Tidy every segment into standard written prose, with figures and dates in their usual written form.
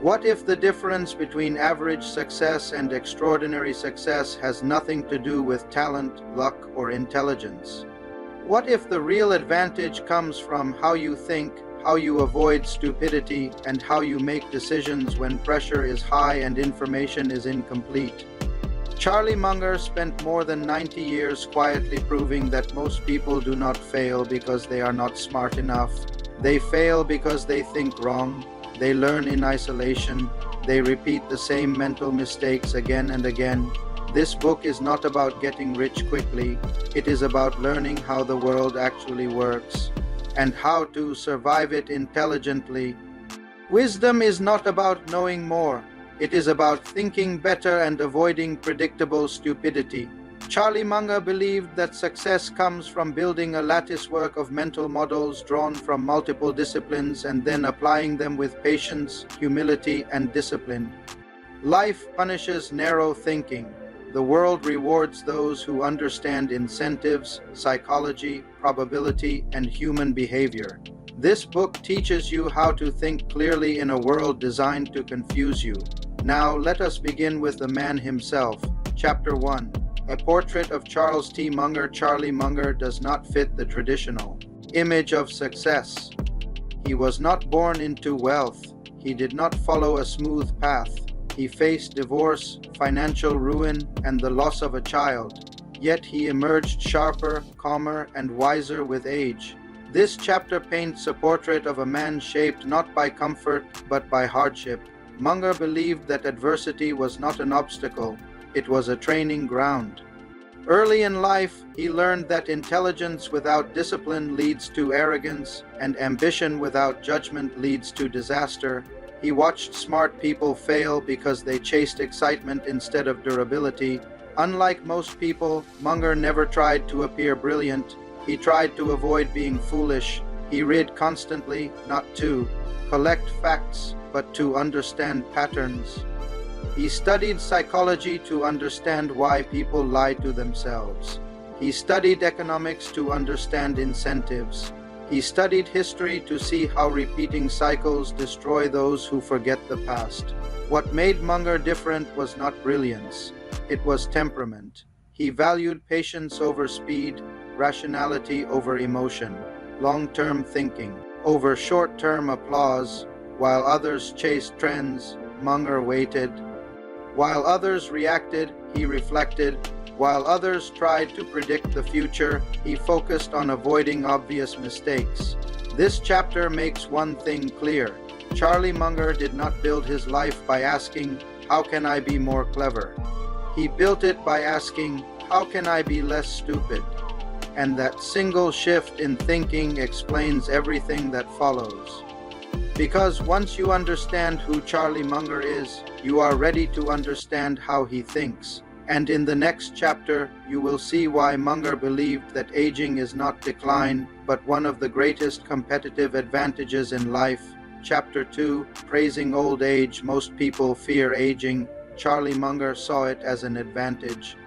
What if the difference between average success and extraordinary success has nothing to do with talent, luck, or intelligence? What if the real advantage comes from how you think, how you avoid stupidity, and how you make decisions when pressure is high and information is incomplete? Charlie Munger spent more than 90 years quietly proving that most people do not fail because they are not smart enough. They fail because they think wrong. They learn in isolation. They repeat the same mental mistakes again and again. This book is not about getting rich quickly. It is about learning how the world actually works and how to survive it intelligently. Wisdom is not about knowing more. It is about thinking better and avoiding predictable stupidity. Charlie Munger believed that success comes from building a latticework of mental models drawn from multiple disciplines and then applying them with patience, humility, and discipline. Life punishes narrow thinking. The world rewards those who understand incentives, psychology, probability, and human behavior. This book teaches you how to think clearly in a world designed to confuse you. Now let us begin with the man himself. Chapter 1. A portrait of Charles T. Munger. Charlie Munger does not fit the traditional image of success. He was not born into wealth. He did not follow a smooth path. He faced divorce, financial ruin, and the loss of a child. Yet he emerged sharper, calmer, and wiser with age. This chapter paints a portrait of a man shaped not by comfort, but by hardship. Munger believed that adversity was not an obstacle. It was a training ground. Early in life, he learned that intelligence without discipline leads to arrogance, and ambition without judgment leads to disaster. He watched smart people fail because they chased excitement instead of durability. Unlike most people, Munger never tried to appear brilliant. He tried to avoid being foolish. He read constantly, not to collect facts, but to understand patterns. He studied psychology to understand why people lie to themselves. He studied economics to understand incentives. He studied history to see how repeating cycles destroy those who forget the past. What made Munger different was not brilliance. It was temperament. He valued patience over speed, rationality over emotion, long-term thinking over short-term applause. While others chased trends, Munger waited. While others reacted, he reflected. While others tried to predict the future, he focused on avoiding obvious mistakes. This chapter makes one thing clear. Charlie Munger did not build his life by asking, "How can I be more clever?" He built it by asking, "How can I be less stupid?" And that single shift in thinking explains everything that follows. Because once you understand who Charlie Munger is, you are ready to understand how he thinks. And in the next chapter, you will see why Munger believed that aging is not decline, but one of the greatest competitive advantages in life. Chapter 2, Praising Old Age. Most people fear aging. Charlie Munger saw it as an advantage.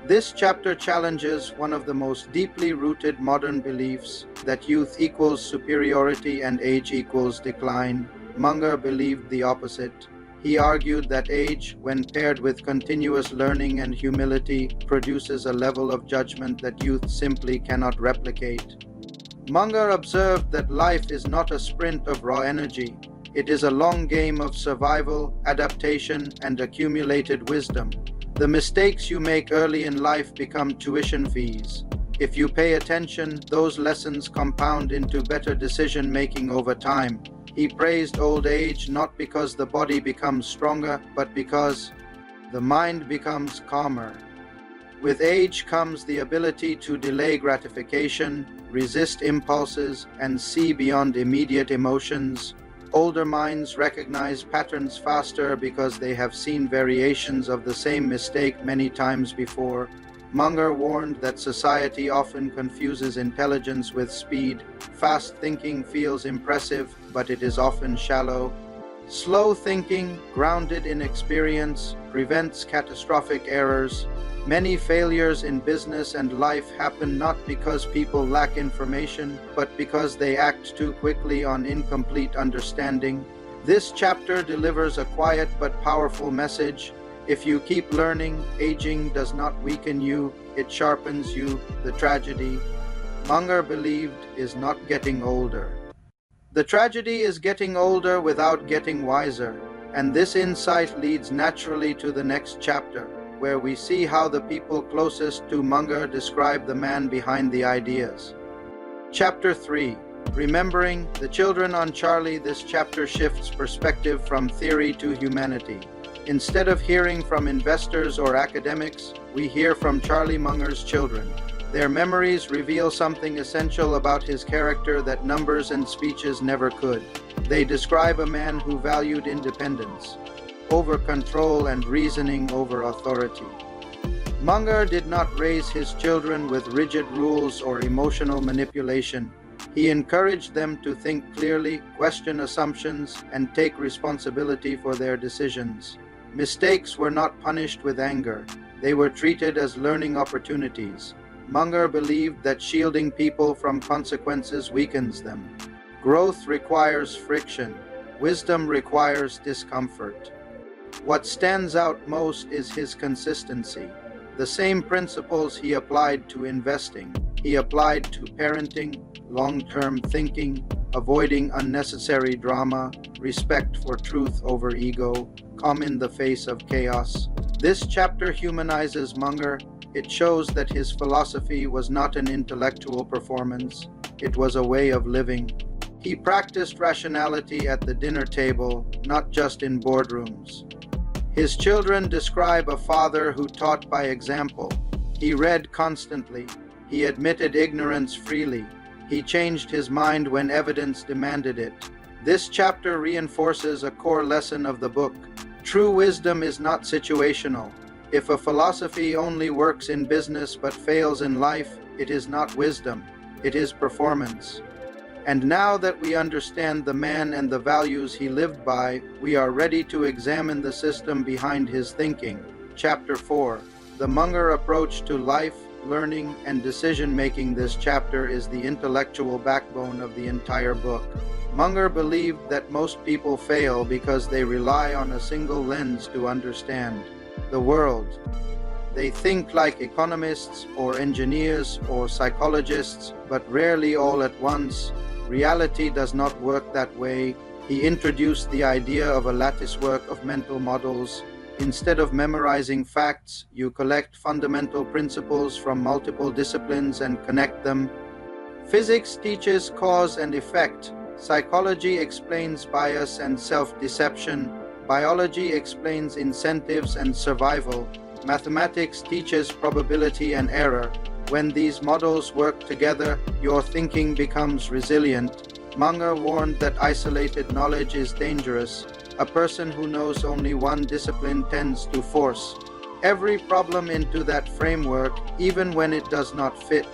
This chapter challenges one of the most deeply rooted modern beliefs, that youth equals superiority and age equals decline. Munger believed the opposite. He argued that age, when paired with continuous learning and humility, produces a level of judgment that youth simply cannot replicate. Munger observed that life is not a sprint of raw energy. It is a long game of survival, adaptation, and accumulated wisdom. The mistakes you make early in life become tuition fees. If you pay attention, those lessons compound into better decision-making over time. He praised old age not because the body becomes stronger, but because the mind becomes calmer. With age comes the ability to delay gratification, resist impulses, and see beyond immediate emotions. Older minds recognize patterns faster because they have seen variations of the same mistake many times before. Munger warned that society often confuses intelligence with speed. Fast thinking feels impressive, but it is often shallow. Slow thinking, grounded in experience, prevents catastrophic errors. Many failures in business and life happen not because people lack information, but because they act too quickly on incomplete understanding. This chapter delivers a quiet but powerful message. If you keep learning, aging does not weaken you, it sharpens you. The tragedy, Munger believed, is not getting older. The tragedy is getting older without getting wiser, and this insight leads naturally to the next chapter, where we see how the people closest to Munger describe the man behind the ideas. Chapter 3. Remembering the children on Charlie. This chapter shifts perspective from theory to humanity. Instead of hearing from investors or academics, we hear from Charlie Munger's children. Their memories reveal something essential about his character that numbers and speeches never could. They describe a man who valued independence over control and reasoning over authority. Munger did not raise his children with rigid rules or emotional manipulation. He encouraged them to think clearly, question assumptions, and take responsibility for their decisions. Mistakes were not punished with anger. They were treated as learning opportunities. Munger believed that shielding people from consequences weakens them. Growth requires friction. Wisdom requires discomfort. What stands out most is his consistency. The same principles he applied to investing, he applied to parenting, long-term thinking, avoiding unnecessary drama, respect for truth over ego, calm in the face of chaos. This chapter humanizes Munger. It shows that his philosophy was not an intellectual performance, it was a way of living. He practiced rationality at the dinner table, not just in boardrooms. His children describe a father who taught by example. He read constantly. He admitted ignorance freely. He changed his mind when evidence demanded it. This chapter reinforces a core lesson of the book. True wisdom is not situational. If a philosophy only works in business but fails in life, it is not wisdom, it is performance. And now that we understand the man and the values he lived by, we are ready to examine the system behind his thinking. Chapter 4. The Munger approach to life, learning, and decision-making. This chapter is the intellectual backbone of the entire book. Munger believed that most people fail because they rely on a single lens to understand the world. They think like economists or engineers or psychologists, but rarely all at once. Reality does not work that way. He introduced the idea of a latticework of mental models. Instead of memorizing facts, you collect fundamental principles from multiple disciplines and connect them. Physics teaches cause and effect. Psychology explains bias and self-deception. Biology explains incentives and survival. Mathematics teaches probability and error. When these models work together, your thinking becomes resilient. Munger warned that isolated knowledge is dangerous. A person who knows only one discipline tends to force every problem into that framework, even when it does not fit.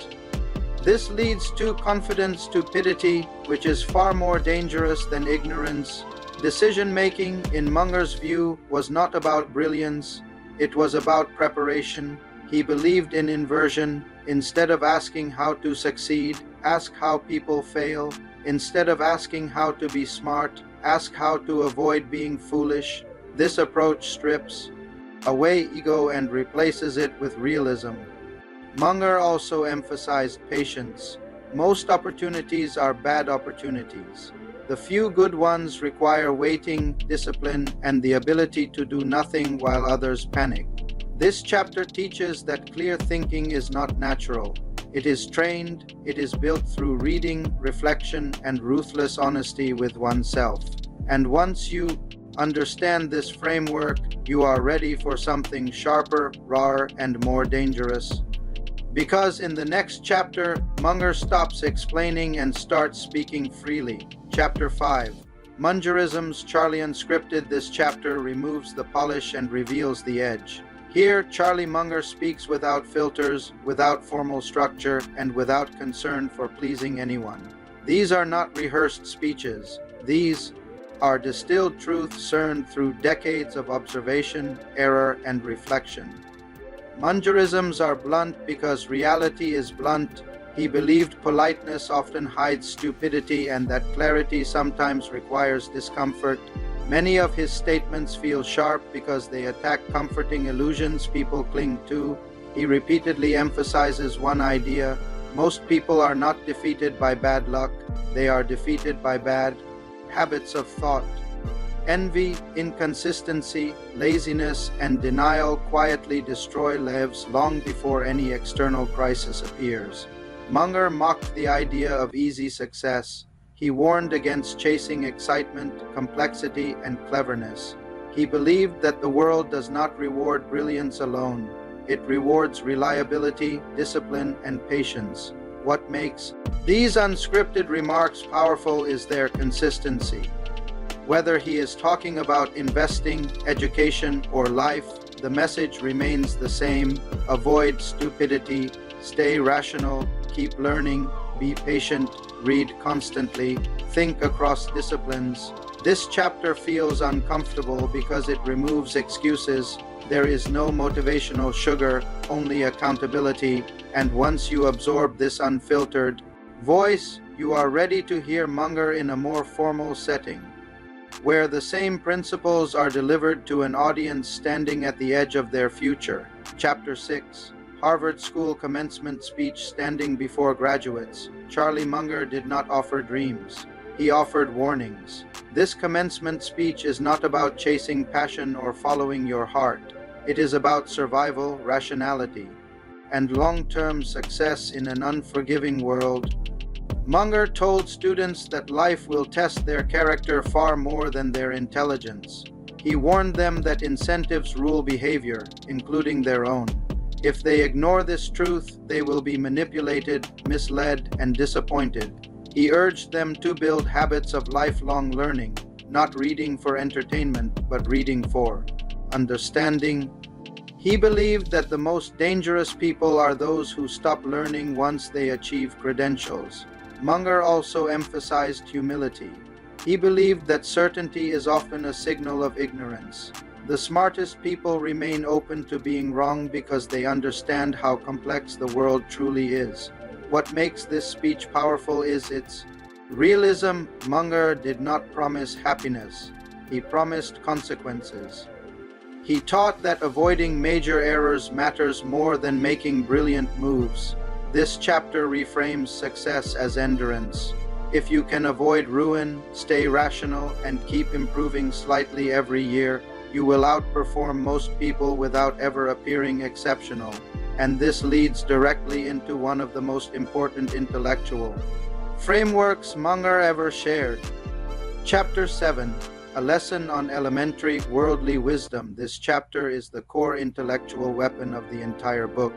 This leads to confident stupidity, which is far more dangerous than ignorance. Decision-making, in Munger's view, was not about brilliance, it was about preparation. He believed in inversion. Instead of asking how to succeed, ask how people fail. Instead of asking how to be smart, ask how to avoid being foolish. This approach strips away ego and replaces it with realism. Munger also emphasized patience. Most opportunities are bad opportunities. The few good ones require waiting, discipline, and the ability to do nothing while others panic. This chapter teaches that clear thinking is not natural. It is trained, it is built through reading, reflection, and ruthless honesty with oneself. And once you understand this framework, you are ready for something sharper, rawer, and more dangerous. Because in the next chapter, Munger stops explaining and starts speaking freely. Chapter 5. Mungerisms. Charlie unscripted. This chapter removes the polish and reveals the edge. Here, Charlie Munger speaks without filters, without formal structure, and without concern for pleasing anyone. These are not rehearsed speeches. These are distilled truths discerned through decades of observation, error, and reflection. Mungerisms are blunt because reality is blunt. He believed politeness often hides stupidity and that clarity sometimes requires discomfort. Many of his statements feel sharp because they attack comforting illusions people cling to. He repeatedly emphasizes one idea: most people are not defeated by bad luck, they are defeated by bad habits of thought. Envy, inconsistency, laziness, and denial quietly destroy lives long before any external crisis appears. Munger mocked the idea of easy success. He warned against chasing excitement, complexity, and cleverness. He believed that the world does not reward brilliance alone. It rewards reliability, discipline, and patience. What makes these unscripted remarks powerful is their consistency. Whether he is talking about investing, education, or life, the message remains the same: avoid stupidity, stay rational, keep learning, be patient, read constantly, think across disciplines. This chapter feels uncomfortable because it removes excuses. There is no motivational sugar, only accountability, and once you absorb this unfiltered voice, you are ready to hear Munger in a more formal setting, where the same principles are delivered to an audience standing at the edge of their future. Chapter 6. Harvard School Commencement Speech. Standing before graduates, Charlie Munger did not offer dreams. He offered warnings. This commencement speech is not about chasing passion or following your heart. It is about survival, rationality, and long-term success in an unforgiving world. Munger told students that life will test their character far more than their intelligence. He warned them that incentives rule behavior, including their own. If they ignore this truth, they will be manipulated, misled, and disappointed. He urged them to build habits of lifelong learning, not reading for entertainment, but reading for understanding. He believed that the most dangerous people are those who stop learning once they achieve credentials. Munger also emphasized humility. He believed that certainty is often a signal of ignorance. The smartest people remain open to being wrong because they understand how complex the world truly is. What makes this speech powerful is its realism. Munger did not promise happiness. He promised consequences. He taught that avoiding major errors matters more than making brilliant moves. This chapter reframes success as endurance. If you can avoid ruin, stay rational, and keep improving slightly every year, you will outperform most people without ever appearing exceptional. And this leads directly into one of the most important intellectual frameworks Munger ever shared. Chapter 7. A lesson on elementary worldly wisdom. This chapter is the core intellectual weapon of the entire book.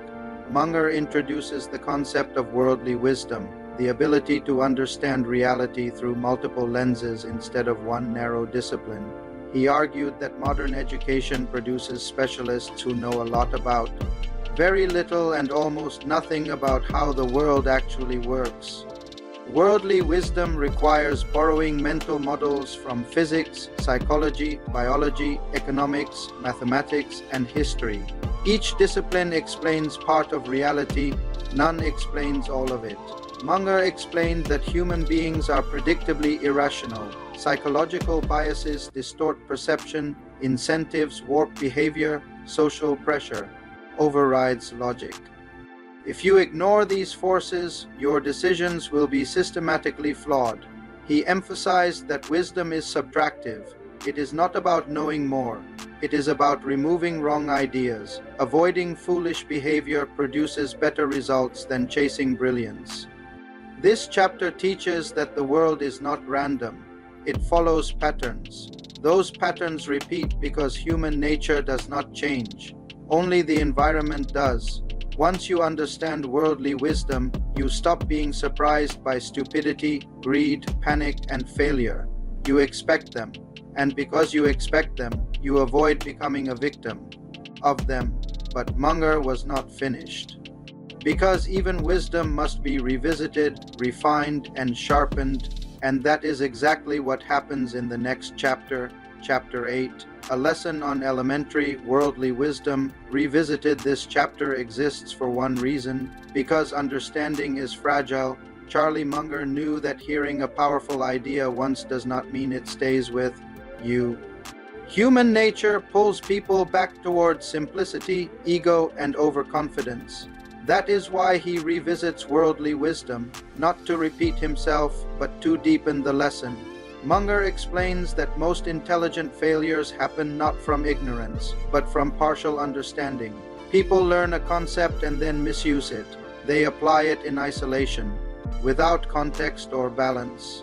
Munger introduces the concept of worldly wisdom, the ability to understand reality through multiple lenses instead of one narrow discipline. He argued that modern education produces specialists who know a lot about very little and almost nothing about how the world actually works. Worldly wisdom requires borrowing mental models from physics, psychology, biology, economics, mathematics, and history. Each discipline explains part of reality, none explains all of it. Munger explained that human beings are predictably irrational. Psychological biases distort perception, incentives warp behavior, social pressure overrides logic. If you ignore these forces, your decisions will be systematically flawed. He emphasized that wisdom is subtractive. It is not about knowing more. It is about removing wrong ideas. Avoiding foolish behavior produces better results than chasing brilliance. This chapter teaches that the world is not random. It follows patterns. Those patterns repeat because human nature does not change. Only the environment does. Once you understand worldly wisdom, you stop being surprised by stupidity, greed, panic, and failure. You expect them. And because you expect them, you avoid becoming a victim of them. But Munger was not finished. Because even wisdom must be revisited, refined, and sharpened, and that is exactly what happens in the next chapter. Chapter 8, A Lesson on Elementary Worldly Wisdom, revisited. This chapter exists for one reason: because understanding is fragile. Charlie Munger knew that hearing a powerful idea once does not mean it stays with you. Human nature pulls people back towards simplicity, ego, and overconfidence. That is why he revisits worldly wisdom, not to repeat himself, but to deepen the lesson. Munger explains that most intelligent failures happen not from ignorance, but from partial understanding. People learn a concept and then misuse it. They apply it in isolation, without context or balance.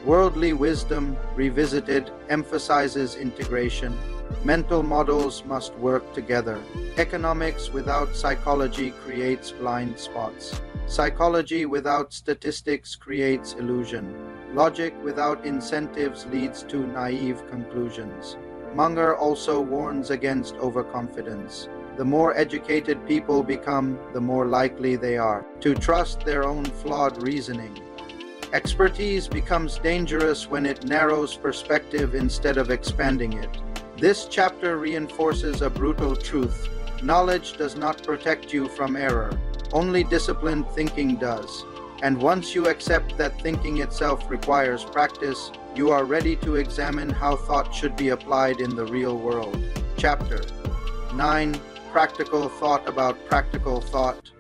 Worldly wisdom, revisited, emphasizes integration. Mental models must work together. Economics without psychology creates blind spots. Psychology without statistics creates illusion. Logic without incentives leads to naive conclusions. Munger also warns against overconfidence. The more educated people become, the more likely they are to trust their own flawed reasoning. Expertise becomes dangerous when it narrows perspective instead of expanding it. This chapter reinforces a brutal truth. Knowledge does not protect you from error. Only disciplined thinking does. And once you accept that thinking itself requires practice, you are ready to examine how thought should be applied in the real world. Chapter 9, Practical Thought about Practical Thought.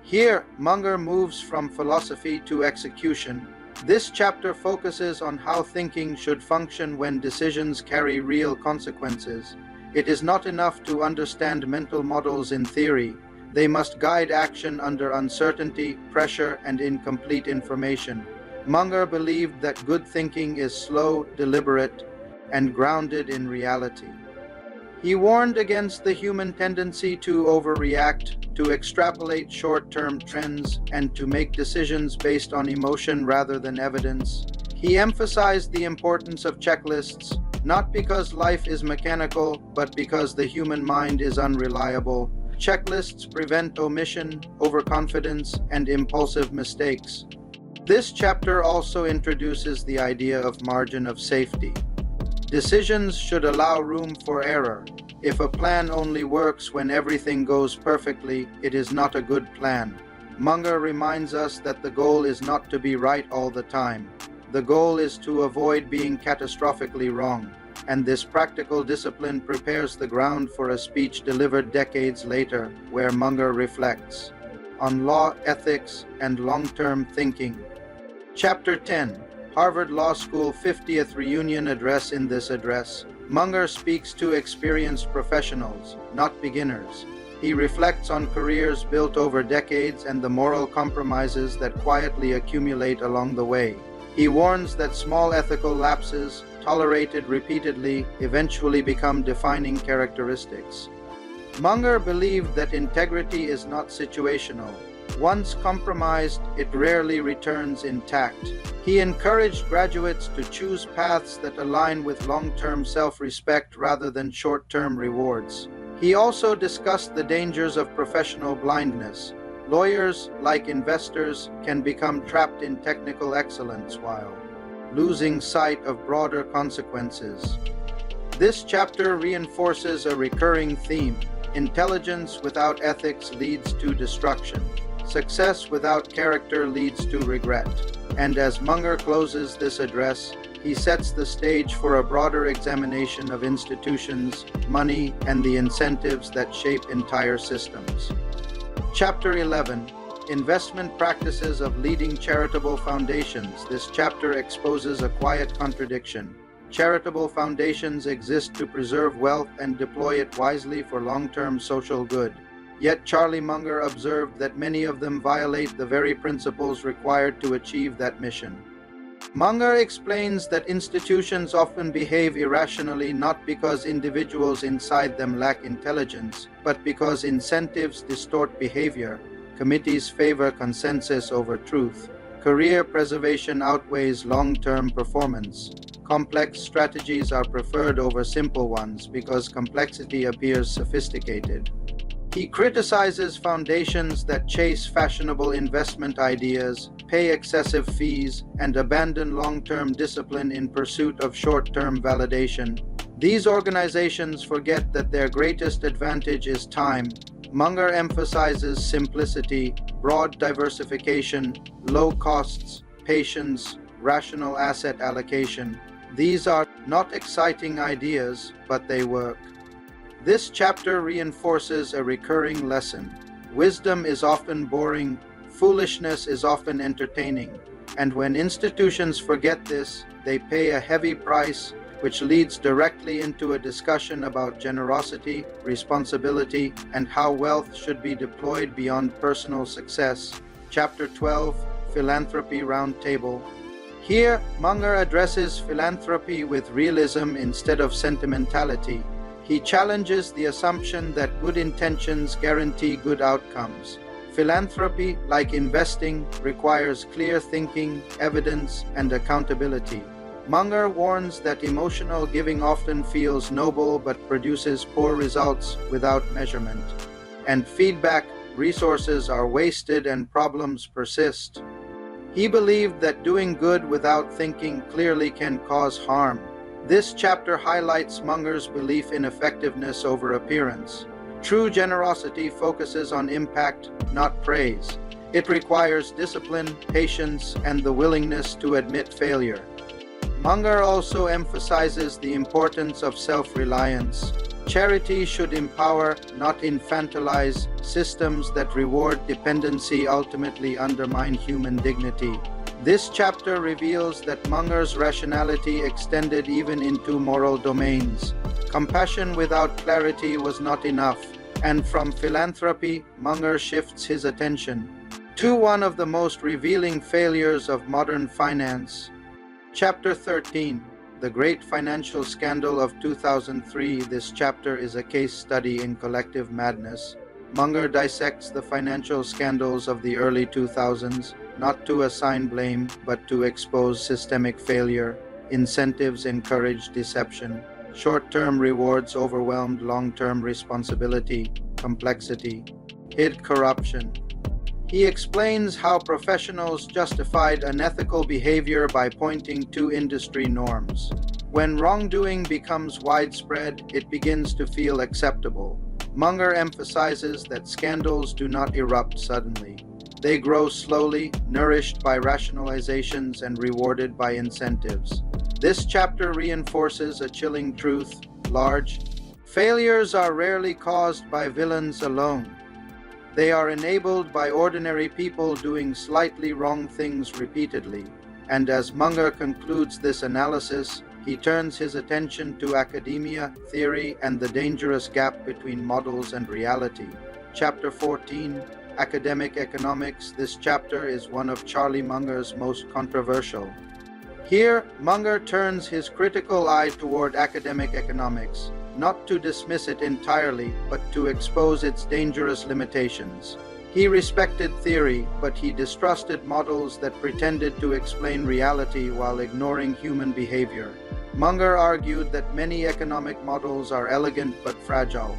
Here, Munger moves from philosophy to execution. This chapter focuses on how thinking should function when decisions carry real consequences. It is not enough to understand mental models in theory. They must guide action under uncertainty, pressure, and incomplete information. Munger believed that good thinking is slow, deliberate, and grounded in reality. He warned against the human tendency to overreact, to extrapolate short-term trends, and to make decisions based on emotion rather than evidence. He emphasized the importance of checklists, not because life is mechanical, but because the human mind is unreliable. Checklists prevent omission, overconfidence, and impulsive mistakes. This chapter also introduces the idea of margin of safety. Decisions should allow room for error. If a plan only works when everything goes perfectly, it is not a good plan. Munger reminds us that the goal is not to be right all the time. The goal is to avoid being catastrophically wrong. And this practical discipline prepares the ground for a speech delivered decades later, where Munger reflects on law, ethics, and long-term thinking. Chapter 10, Harvard Law School 50th Reunion Address. In this address, Munger speaks to experienced professionals, not beginners. He reflects on careers built over decades and the moral compromises that quietly accumulate along the way. He warns that small ethical lapses, tolerated repeatedly, eventually become defining characteristics. Munger believed that integrity is not situational. Once compromised, it rarely returns intact. He encouraged graduates to choose paths that align with long-term self-respect rather than short-term rewards. He also discussed the dangers of professional blindness. Lawyers, like investors, can become trapped in technical excellence while losing sight of broader consequences. This chapter reinforces a recurring theme. Intelligence without ethics leads to destruction. Success without character leads to regret. And as Munger closes this address, he sets the stage for a broader examination of institutions, money, and the incentives that shape entire systems. Chapter 11, Investment Practices of Leading Charitable Foundations. This chapter exposes a quiet contradiction. Charitable foundations exist to preserve wealth and deploy it wisely for long-term social good. Yet Charlie Munger observed that many of them violate the very principles required to achieve that mission. Munger explains that institutions often behave irrationally not because individuals inside them lack intelligence, but because incentives distort behavior. Committees favor consensus over truth. Career preservation outweighs long-term performance. Complex strategies are preferred over simple ones because complexity appears sophisticated. He criticizes foundations that chase fashionable investment ideas, pay excessive fees, and abandon long-term discipline in pursuit of short-term validation. These organizations forget that their greatest advantage is time. Munger emphasizes simplicity, broad diversification, low costs, patience, rational asset allocation. These are not exciting ideas, but they work. This chapter reinforces a recurring lesson. Wisdom is often boring, foolishness is often entertaining, and when institutions forget this, they pay a heavy price, which leads directly into a discussion about generosity, responsibility, and how wealth should be deployed beyond personal success. Chapter 12, Philanthropy Roundtable. Here, Munger addresses philanthropy with realism instead of sentimentality. He challenges the assumption that good intentions guarantee good outcomes. Philanthropy, like investing, requires clear thinking, evidence, and accountability. Munger warns that emotional giving often feels noble but produces poor results without measurement. And feedback, resources are wasted and problems persist. He believed that doing good without thinking clearly can cause harm. This chapter highlights Munger's belief in effectiveness over appearance. True generosity focuses on impact, not praise. It requires discipline, patience, and the willingness to admit failure. Munger also emphasizes the importance of self-reliance. Charity should empower, not infantilize. Systems that reward dependency ultimately undermine human dignity. This chapter reveals that Munger's rationality extended even into moral domains. Compassion without clarity was not enough, and from philanthropy, Munger shifts his attention to one of the most revealing failures of modern finance. Chapter 13, The Great Financial Scandal of 2003. This chapter is a case study in collective madness. Munger dissects the financial scandals of the early 2000s, not to assign blame, but to expose systemic failure. Incentives encouraged deception. Short-term rewards overwhelmed long-term responsibility, complexity, hid corruption. He explains how professionals justified unethical behavior by pointing to industry norms. When wrongdoing becomes widespread, it begins to feel acceptable. Munger emphasizes that scandals do not erupt suddenly. They grow slowly, nourished by rationalizations and rewarded by incentives. This chapter reinforces a chilling truth: large failures are rarely caused by villains alone. They are enabled by ordinary people doing slightly wrong things repeatedly. And as Munger concludes this analysis, he turns his attention to academia, theory, and the dangerous gap between models and reality. Chapter 14, Academic Economics. This chapter is one of Charlie Munger's most controversial. Here, Munger turns his critical eye toward academic economics, not to dismiss it entirely, but to expose its dangerous limitations. He respected theory, but he distrusted models that pretended to explain reality while ignoring human behavior. Munger argued that many economic models are elegant but fragile.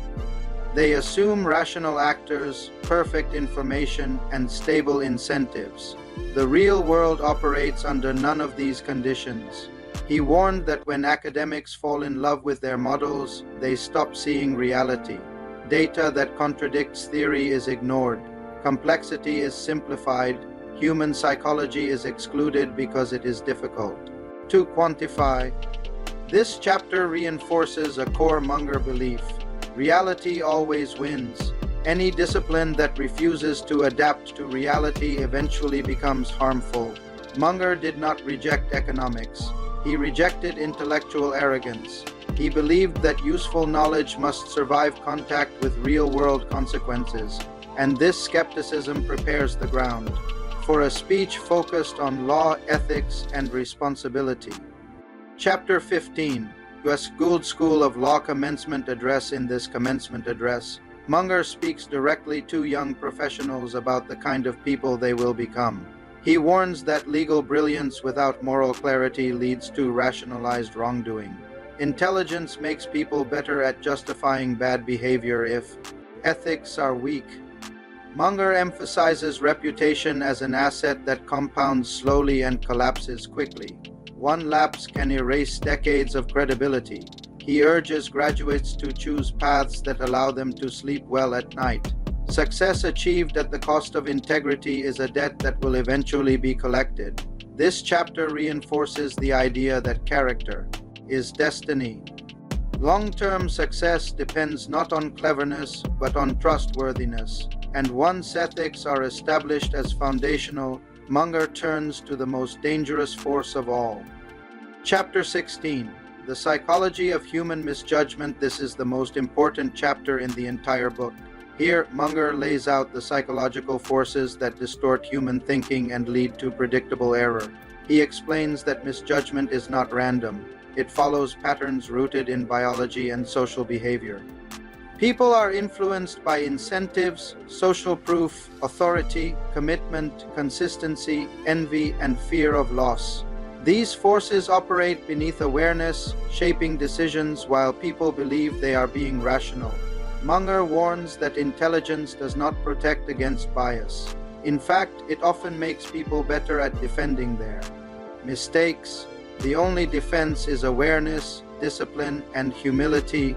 They assume rational actors, perfect information, and stable incentives. The real world operates under none of these conditions. He warned that when academics fall in love with their models, they stop seeing reality. Data that contradicts theory is ignored. Complexity is simplified. Human psychology is excluded because it is difficult to quantify. This chapter reinforces a core Munger belief: reality always wins. Any discipline that refuses to adapt to reality eventually becomes harmful. Munger did not reject economics. He rejected intellectual arrogance. He believed that useful knowledge must survive contact with real-world consequences, and this skepticism prepares the ground for a speech focused on law, ethics, and responsibility. Chapter 15, U.S. Gould School of Law Commencement Address. In this commencement address, Munger speaks directly to young professionals about the kind of people they will become. He warns that legal brilliance without moral clarity leads to rationalized wrongdoing. Intelligence makes people better at justifying bad behavior if ethics are weak. Munger emphasizes reputation as an asset that compounds slowly and collapses quickly. One lapse can erase decades of credibility. He urges graduates to choose paths that allow them to sleep well at night. Success achieved at the cost of integrity is a debt that will eventually be collected. This chapter reinforces the idea that character is destiny. Long-term success depends not on cleverness, but on trustworthiness. And once ethics are established as foundational, Munger turns to the most dangerous force of all. Chapter 16. The Psychology of Human Misjudgment. This is the most important chapter in the entire book. Here, Munger lays out the psychological forces that distort human thinking and lead to predictable error. He explains that misjudgment is not random. It follows patterns rooted in biology and social behavior. People are influenced by incentives, social proof, authority, commitment, consistency, envy, and fear of loss. These forces operate beneath awareness, shaping decisions while people believe they are being rational. Munger warns that intelligence does not protect against bias. In fact, it often makes people better at defending their mistakes. The only defense is awareness, discipline, and humility.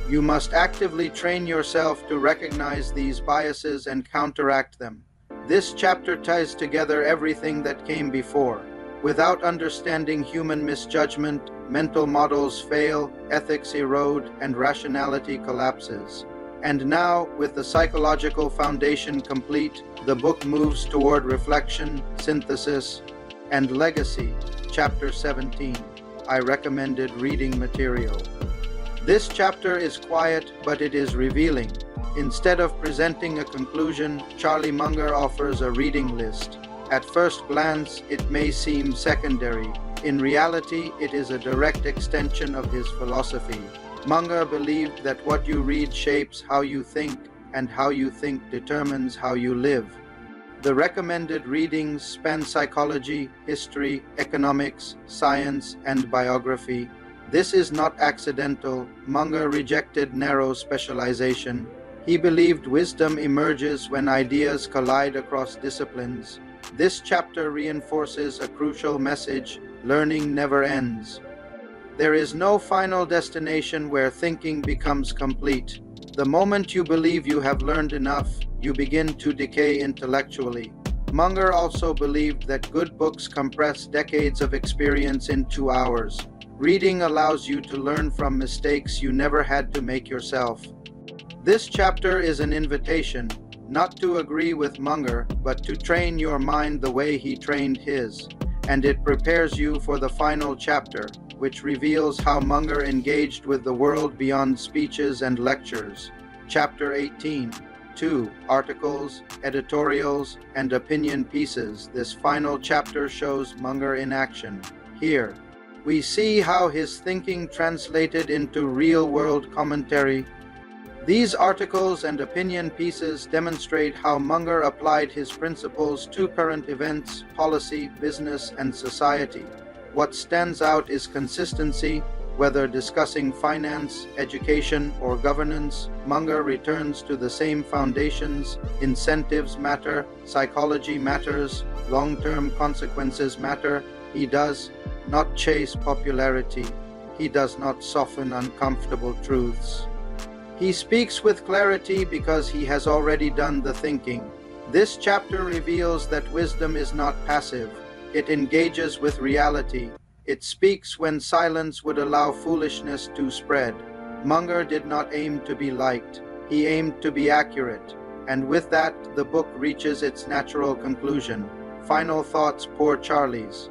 You must actively train yourself to recognize these biases and counteract them. This chapter ties together everything that came before. Without understanding human misjudgment, mental models fail, ethics erode, and rationality collapses. And now, with the psychological foundation complete, the book moves toward reflection, synthesis, and legacy. Chapter 17. I recommended reading material. This chapter is quiet, but it is revealing. Instead of presenting a conclusion, Charlie Munger offers a reading list. At first glance, it may seem secondary. In reality, it is a direct extension of his philosophy. Munger believed that what you read shapes how you think, and how you think determines how you live. The recommended readings span psychology, history, economics, science, and biography. This is not accidental. Munger rejected narrow specialization. He believed wisdom emerges when ideas collide across disciplines. This chapter reinforces a crucial message: learning never ends. There is no final destination where thinking becomes complete. The moment you believe you have learned enough, you begin to decay intellectually. Munger also believed that good books compress decades of experience in 2 hours. Reading allows you to learn from mistakes you never had to make yourself. This chapter is an invitation, not to agree with Munger, but to train your mind the way he trained his. And it prepares you for the final chapter, which reveals how Munger engaged with the world beyond speeches and lectures. Chapter 18. 2. Articles, editorials, and opinion pieces. This final chapter shows Munger in action. Here, we see how his thinking translated into real-world commentary. These articles and opinion pieces demonstrate how Munger applied his principles to current events, policy, business, and society. What stands out is consistency. Whether discussing finance, education, or governance, Munger returns to the same foundations. Incentives matter, psychology matters, long-term consequences matter. He does not chase popularity. He does not soften uncomfortable truths. He speaks with clarity because he has already done the thinking. This chapter reveals that wisdom is not passive. It engages with reality. It speaks when silence would allow foolishness to spread. Munger did not aim to be liked. He aimed to be accurate. And with that, the book reaches its natural conclusion. Final thoughts. Poor Charlie's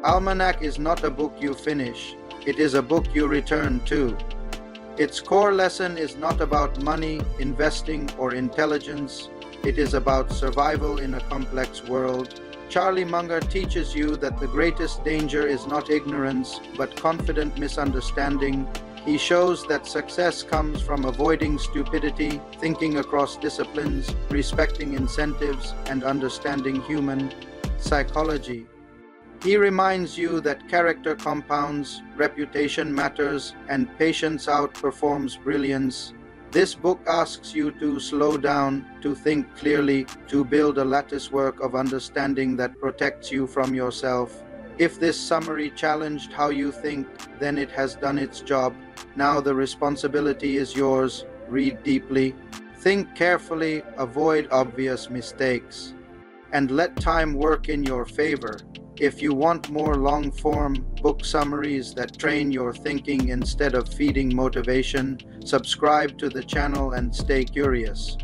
Almanack is not a book you finish. It is a book you return to. Its core lesson is not about money, investing, or intelligence. It is about survival in a complex world. Charlie Munger teaches you that the greatest danger is not ignorance, but confident misunderstanding. He shows that success comes from avoiding stupidity, thinking across disciplines, respecting incentives, and understanding human psychology. He reminds you that character compounds, reputation matters, and patience outperforms brilliance. This book asks you to slow down, to think clearly, to build a latticework of understanding that protects you from yourself. If this summary challenged how you think, then it has done its job. Now the responsibility is yours. Read deeply, think carefully, avoid obvious mistakes, and let time work in your favor. If you want more long-form book summaries that train your thinking instead of feeding motivation, subscribe to the channel and stay curious.